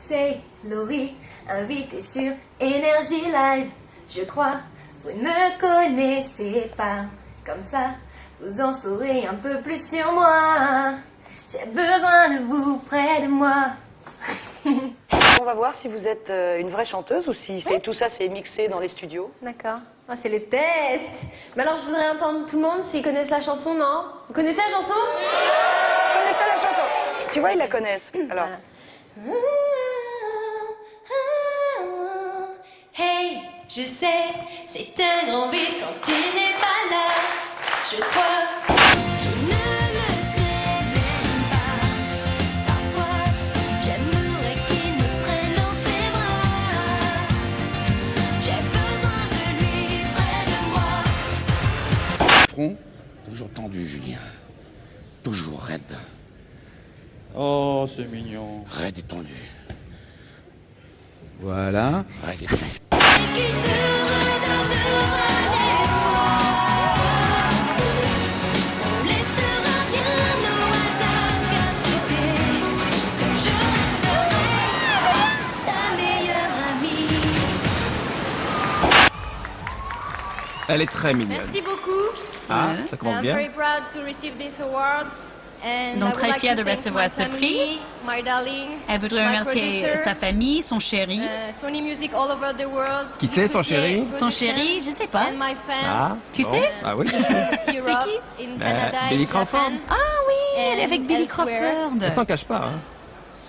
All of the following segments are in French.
C'est Laurie, invitée sur Énergie Live. Je crois, vous ne me connaissez pas. Comme ça, vous en saurez un peu plus sur moi. J'ai besoin de vous près de moi. On va voir si vous êtes une vraie chanteuse ou si tout ça c'est mixé dans les studios. D'accord. Ah, c'est le test. Mais alors, je voudrais entendre tout le monde s'ils connaissent la chanson, non? Vous connaissez la chanson? Vous connaissez la chanson? Tu vois, ils la connaissent. Alors. Voilà. Hey, je sais, c'est un grand vide quand tu n'es pas là. Je crois. Je ne le sais même pas. Parfois, j'aimerais qu'il me prenne dans ses bras. J'ai besoin de lui près de moi. Front, toujours tendu, Julien. Toujours raide. Oh, c'est mignon. Raide et tendu. Voilà. Raide et tendu. Qui te redonnera l'espoir. On laissera bien au hasard, car tu sais que je resterai ta meilleure amie. Elle est très mignonne. Merci beaucoup. Ah, ça commence I'm bien. very proud to receive this award. And Donc I would très like fière to de thank recevoir my ce prix. family, my darling, Elle voudrait my remercier producer, sa famille, son chéri. Sony Music all over the world. Qui c'est, son chéri? Son chéri, je sais pas. And my fans. Ah, Tu bon. sais? Ah oui, je sais. Europe, in Canada, Billy in Japan, Crawford. Ah oui, elle est avec Billy elsewhere. Crawford. Elle s'en cache pas, hein.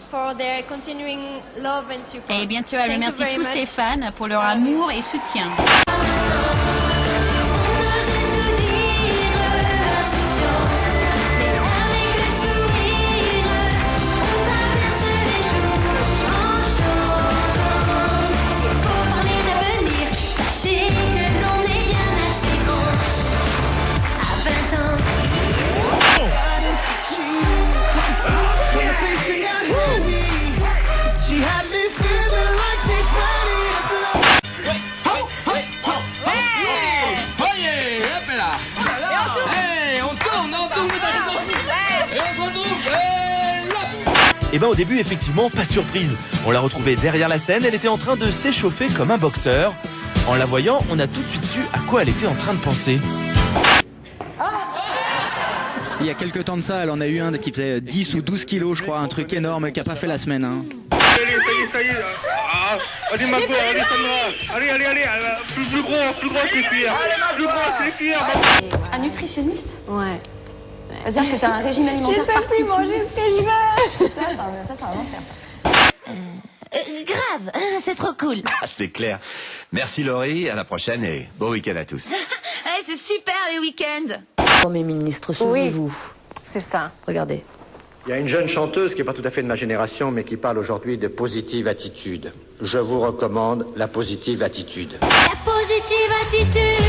for their continuing love and support. Et bien sûr, elle Thank you remercie very tous much. ses fans pour leur amour et soutien. Et ben au début, effectivement, pas de surprise. On l'a retrouvée derrière la scène, elle était en train de s'échauffer comme un boxeur. En la voyant, on a tout de suite su à quoi elle était en train de penser. Il y a quelques temps de ça, elle en a eu un qui faisait 10 ou 12 kilos, je crois, un truc énorme qui a pas fait la semaine. Hein. Ça y est. Allez, Margot, allez, Sandra. Allez, plus gros que les cuillères. Plus gros que les cuillères. Un nutritionniste? Ouais. C'est-à-dire que t'as un régime alimentaire particulier. Manger ce que je veux. Ça, c'est un enfer, ça. Grave, c'est trop cool. Ah, c'est clair. Merci Laurie, à la prochaine et bon week-end à tous. C'est super les week-ends. Mes ministres, souvenez-vous. C'est ça. Regardez. Il y a une jeune chanteuse qui n'est pas tout à fait de ma génération, mais qui parle aujourd'hui de positive attitude. Je vous recommande la positive attitude. La positive attitude.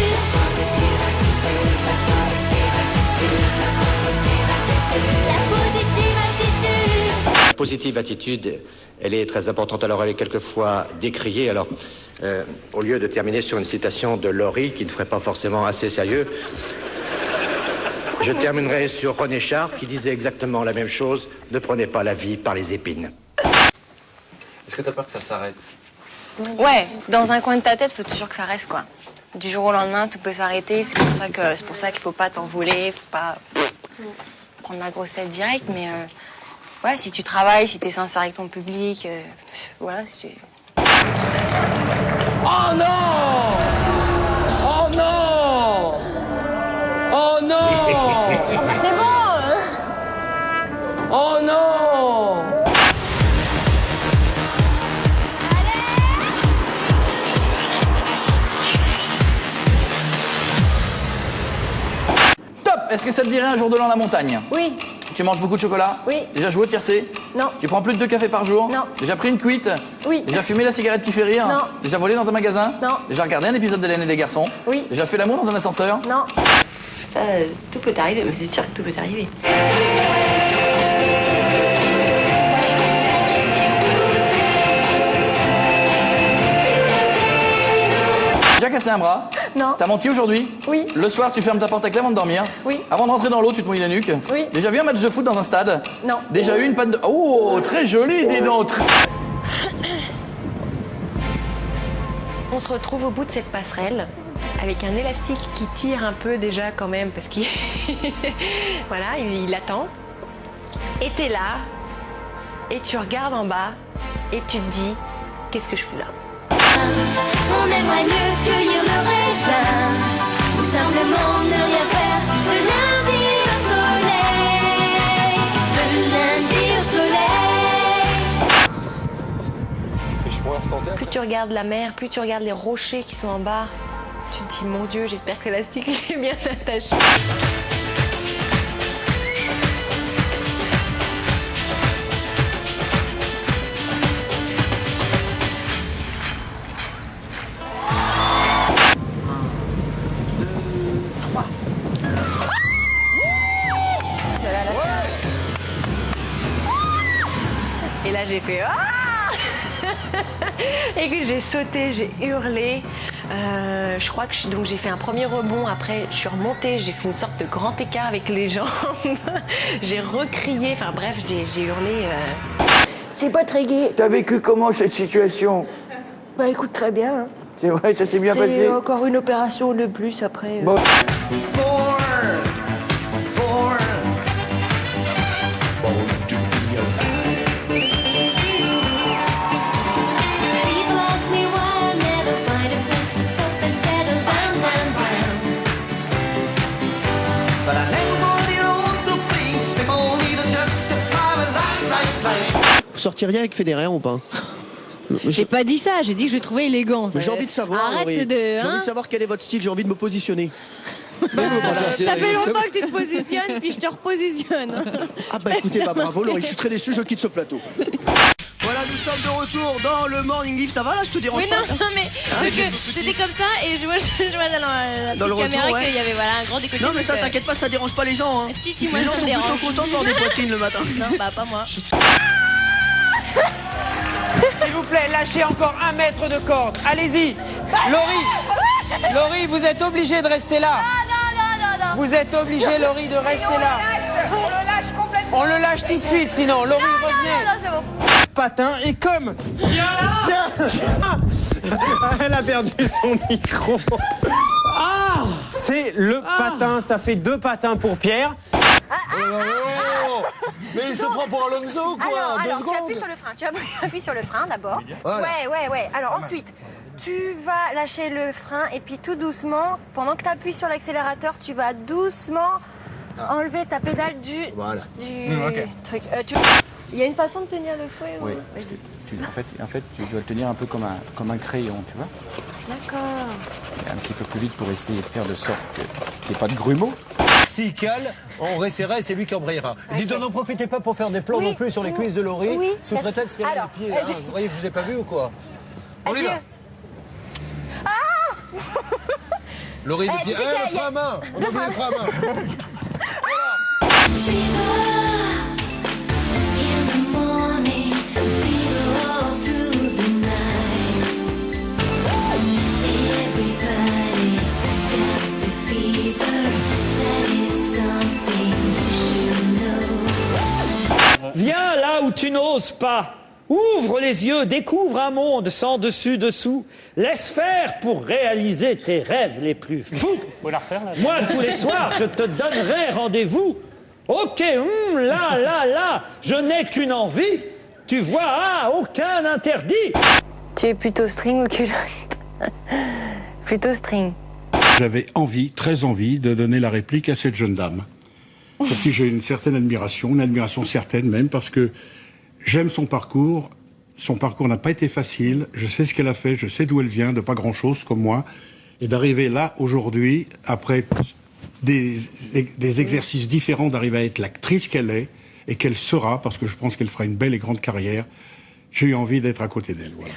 La positive attitude, elle est très importante. Alors, elle est quelquefois décriée. Alors, au lieu de terminer sur une citation de Laurie, qui ne ferait pas forcément assez sérieux, je terminerai sur René Char, qui disait exactement la même chose. Ne prenez pas la vie par les épines. Est-ce que t'as peur que ça s'arrête? Ouais, dans un coin de ta tête, faut toujours que ça reste, quoi. Du jour au lendemain, tout peut s'arrêter. C'est pour ça qu'il faut pas t'envoler, faut pas prendre la grosse tête direct. Mais ouais, si tu travailles, si t'es sincère avec ton public, voilà. Si tu... Oh non! Oh non! Oh non! C'est bon. Oh non! Top! Est-ce que ça te dirait un jour de l'an à la montagne? Oui. Tu manges beaucoup de chocolat? Oui. Déjà joué au tiercé? Non. Tu prends plus de 2 cafés par jour? Non. Déjà pris une cuite? Oui. Déjà fumé la cigarette qui fait rire? Non. Déjà volé dans un magasin? Non. Déjà regardé un épisode d'Hélène et les garçons? Oui. Déjà fait l'amour dans un ascenseur? Non. Ça, tout peut arriver, mais c'est sûr que tout peut arriver. Déjà cassé un bras? Non. T'as menti aujourd'hui? Oui. Le soir, tu fermes ta porte à clé avant de dormir? Oui. Avant de rentrer dans l'eau, tu te mouilles la nuque? Oui. Déjà vu un match de foot dans un stade? Non. Déjà eu une panne de... Oh, très joli, dis donc! se retrouve au bout de cette passerelle avec un élastique qui tire un peu déjà quand même parce qu'il voilà, il attend. Et t'es là et tu regardes en bas et tu te dis qu'est-ce que je fous là? On aimerait mieux cueillir le raisin ou simplement ne rien faire le lundi au soleil. Le lundi au soleil. Plus tu regardes la mer, plus tu regardes les rochers qui sont en bas, tu te dis mon Dieu, j'espère que l'élastique est bien attaché. Et là j'ai fait ah. Et que j'ai sauté, j'ai hurlé. Je crois que donc j'ai fait un premier rebond. Après, je suis remontée, j'ai fait une sorte de grand écart avec les jambes. J'ai recrié. Enfin bref, j'ai hurlé. C'est pas très gai. T'as vécu comment cette situation? Bah écoute, très bien. C'est vrai, ça s'est bien passé. C'est encore une opération de plus après. Bon. Vous sortiriez avec Federer ou pas? J'ai pas dit ça, j'ai dit que je le trouvais élégant. J'ai envie de savoir, Arrête Laurie. de... J'ai envie de savoir quel est votre style, j'ai envie de me positionner. Ça fait longtemps que tu te positionnes, puis je te repositionne. Ah bah écoutez, bah bravo Laurie, je suis très déçu, je quitte ce plateau. Voilà, nous sommes de retour dans le Morning Live, ça va là, je te dérange pas? Oui, non, mais c'était comme ça et je vois dans la dans le caméra retour, ouais. qu'il y avait voilà, un grand décolleté. Non mais ça, t'inquiète pas, ça dérange pas les gens. Hein. Si, moi les gens ça sont me plutôt dérange. contents de voir des poitrines le matin. Non, bah pas moi. S'il vous plaît, lâchez encore 1 mètre de corde. Allez-y. Laurie, vous êtes obligée de rester là. Non. Vous êtes obligée, Laurie, de rester là. On le lâche complètement. On le lâche tout de suite, sinon. Laurie, revenez. Non, c'est bon. Patin et comme. Tiens. Elle a perdu son micro. Ah, c'est le patin. Ça fait 2 patins pour Pierre. Mais il se prend pour Alonso quoi. Alors tu appuies sur le frein, sur le frein d'abord. Ouais. Alors ensuite, tu vas lâcher le frein et puis tout doucement, pendant que tu appuies sur l'accélérateur, tu vas doucement enlever ta pédale du truc. Il y a une façon de tenir le fouet. Oui. En fait, tu dois le tenir un peu comme un crayon, tu vois. D'accord. Et un petit peu plus vite pour essayer de faire de sorte qu'il n'y ait pas de grumeaux. S'il cale, on resserrera et c'est lui qui embrayera. Okay. Dites, n'en profitez pas pour faire des plans non plus sur les cuisses de Laurie, sous prétexte qu'elle a les pieds. Hein. Vous croyez que je vous ai pas vu ou quoi? On y va. Laurie, des pieds. Le frein à main. On oublie le frein à main. Viens là où tu n'oses pas. Ouvre les yeux, découvre un monde sans dessus-dessous. Laisse faire pour réaliser tes rêves les plus fous. Moi, tous les soirs, je te donnerai rendez-vous. Ok, là, je n'ai qu'une envie. Tu vois, aucun interdit. Tu es plutôt string ou culotte? Plutôt string. J'avais envie, très envie, de donner la réplique à cette jeune dame. Pour qui j'ai une certaine admiration, une admiration certaine même, parce que j'aime son parcours. Son parcours n'a pas été facile. Je sais ce qu'elle a fait, je sais d'où elle vient, de pas grand-chose comme moi. Et d'arriver là, aujourd'hui, après des exercices différents, d'arriver à être l'actrice qu'elle est et qu'elle sera, parce que je pense qu'elle fera une belle et grande carrière, j'ai eu envie d'être à côté d'elle. Voilà.